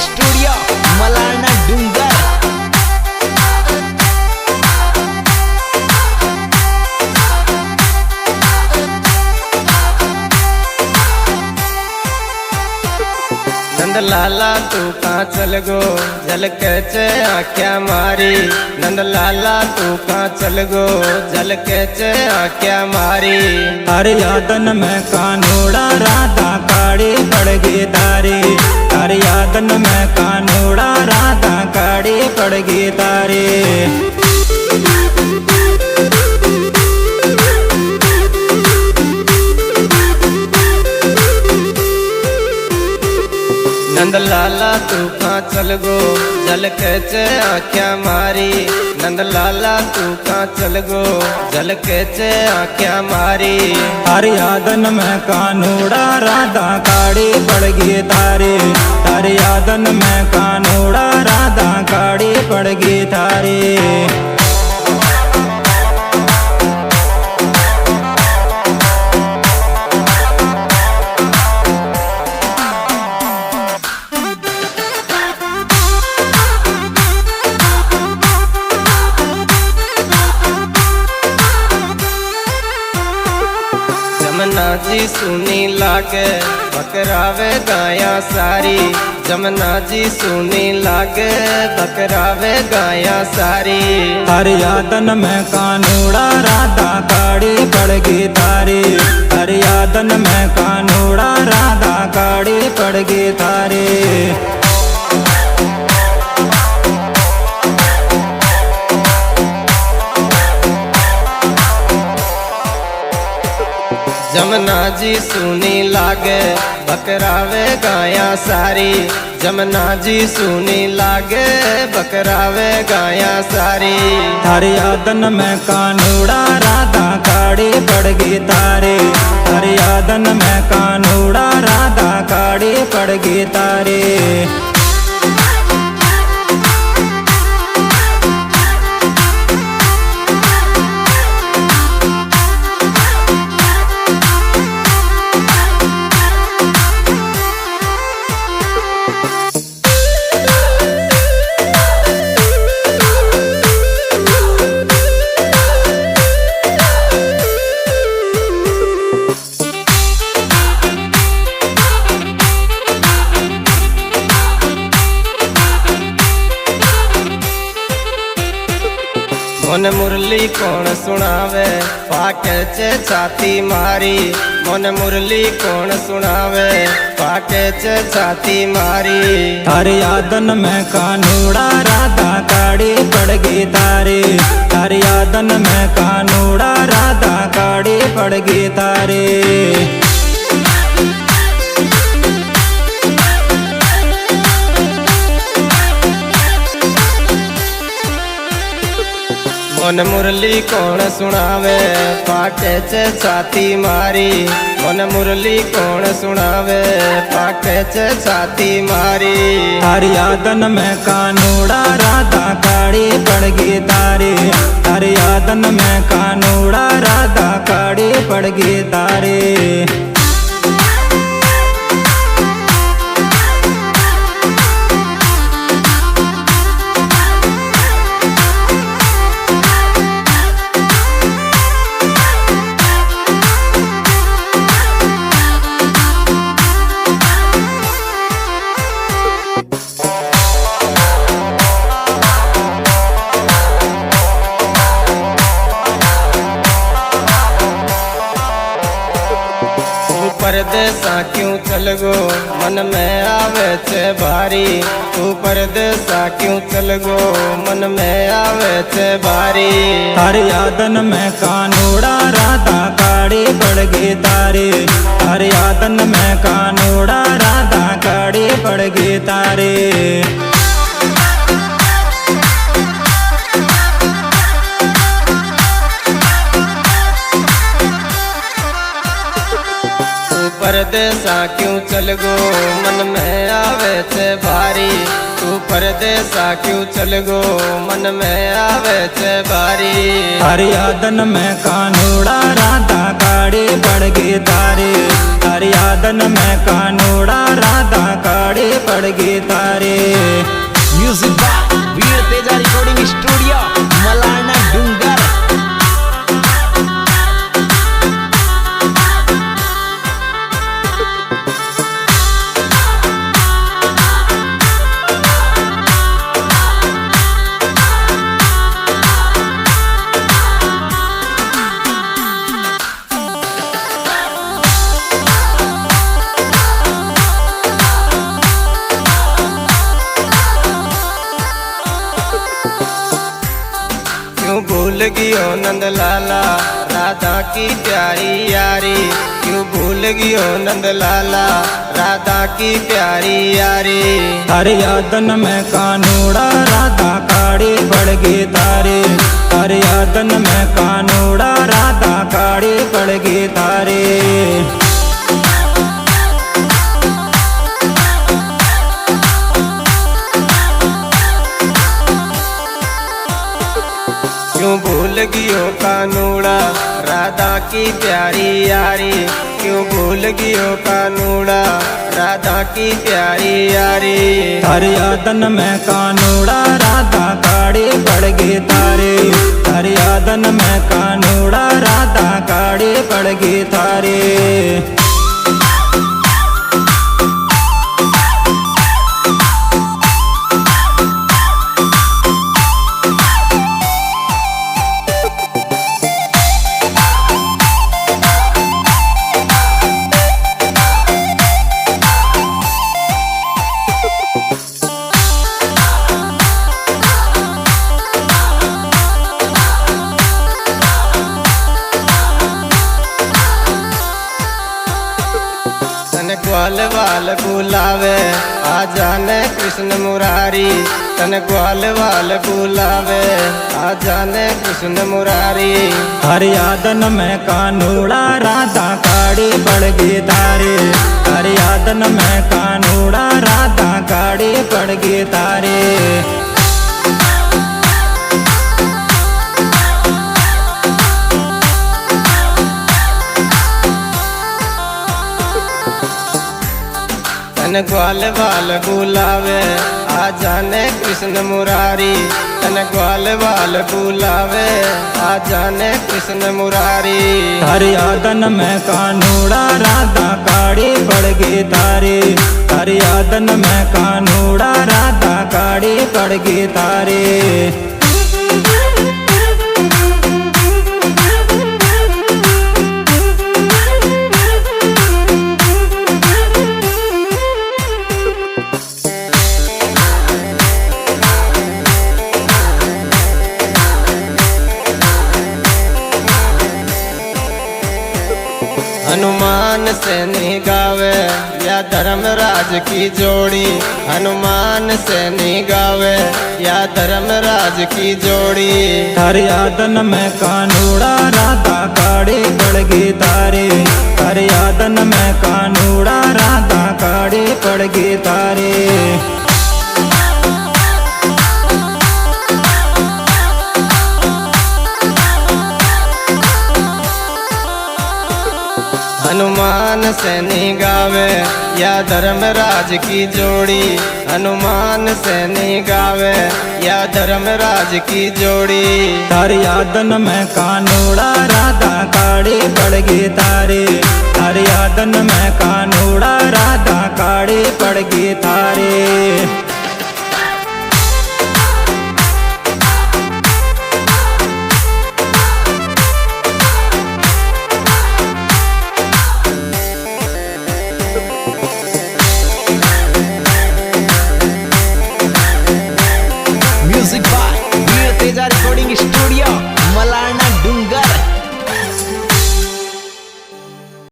Studio Malarna डूंगर। नंद लाला तू कहाँ चल गो जल कैचे आख्या मारी। नंद लाला तू कहाँ चल गो जल कैचे आख्या मारी। हर यादन में कानूड़ा राधा काड़ी पड़ गई तारी। हर यादन में कानूड़ा राधा काड़ी पड़ गई तारी। नंद लाला तू कहाँ चल गो जल कैचे आख्या मारी। नंद लाला तू कहाँ चल गो जल कैचे आख्या मारी। हर यादन में कानूड़ा राधा काड़ी पड़ गई तारी। हर यादन में कानूड़ा राधा काड़ी पड़ गई तारी। जमुना जी सुनी लागे बकरावे गाया सारी। जमुना जी सुनी लागे बकरावे गाया सारी। हर यादन में कानूड़ा राधा काड़ी पड़ गई तारी। हर यादन में कानूड़ा राधा काड़ी पड़ गई तारी। जमुना जी सुनी लागे बकरावे गाया सारी। जमुना जी सुनी लागे बकरावे गाया सारी। हर यादन में कानूड़ा राधा काड़ी पड़ गई तारी। हर यादन में कानूड़ा राधा काड़ी पड़ गई तारी। मोन मुरली कौन सुनावे पाके चे छाती मारी। मोन मुरली कौन सुनावे पाके चे छाती मारी। हर यादन में कानूड़ा राधा काड़ी पड़ गई तारी। हर यादन में कानूड़ा राधा काड़ी पड़ गई तारी। मोन मुरली कौन सुनावे पाके चे छाती मारी। मोन मुरली कौन सुनावे पाके चे छाती मारी। हर यादन में कानूड़ा राधा काड़ी पड़ गई तारी। हर यादन में कानूड़ा राधा काड़ी पड़ गई तारी। परदेसा क्यों चल गो मन में आवे छे भारी। तू परदेसा क्यों चल गो मन में आवे छे भारी। हर यादन में कानूड़ा राधा काड़ी पड़ गई तारी। हर यादन में कानूड़ा राधा काड़ी पड़ गई तारी। परदेसा क्यों चल गो मन में आवे छे भारी। तू परदेसा क्यों चल गो मन में आवे छे भारी। हर यादन में कानूड़ा राधा काड़ी पड़ गई तारे। हर यादन में कानूड़ा राधा काड़ी पड़ गई तारे। म्युझिक बाय वीर तेजा रिकॉर्डिंग स्टुडिओ मलाना डुंगर। क्यों भूल गियो नंद लाला राधा की प्यारी यारी। क्यों भूल गियो नंद लाला राधा की प्यारी यारी। हर यादन में कानूड़ा राधा काड़ी पड़ गई तारे। हर यादन में कानूड़ा राधा काड़ी पड़ गई तारे। क्यों भूल गियो कानूड़ा राधा की प्यारी यारी। क्यों भूल गियो कानूड़ा राधा की प्यारी यारी। हर यादन में कानूड़ा राधा काड़ी पड़ गई तारे। हर यादन में कानूड़ा राधा काड़ी पड़ गई तारे। तन ग्वाल वाल बुलावे आ जाने कृष्ण मुरारी। तन ग्वाल वाल बुलावे आ जाने कृष्ण मुरारी। हर यादन में कानूड़ा राधा काड़ी पड़ गई तारे। हर यादन में कानूड़ा राधा काड़ी पड़ गई तारे। तन ग्वाल वाल बुलावे आ जाने कृष्ण मुरारी। तन ग्वाल वाल बुलावे आ जाने कृष्ण मुरारी। हर यादन में कानूड़ा राधा काड़ी पड़ गई तारे। हर यादन में कानूड़ा राधा काड़ी पड़ गई तारे। हनुमान से नहीं गावे या धर्मराज की जोड़ी। हनुमान से नहीं गावे या धर्मराज की जोड़ी। हर यादन में कानूड़ा राधा काड़ी पड़ गई तारे। हर यादन में कानूड़ा राधा काड़ी पड़ गई तारे। हनुमान से नहीं गावे या धर्मराज की जोड़ी। हनुमान से नहीं गावे या धर्मराज की जोड़ी। हर यादन में कानूड़ा राधा काड़ी पड़ गई तारे। हर यादन में कानूड़ा राधा काड़ी पड़ गई तारे।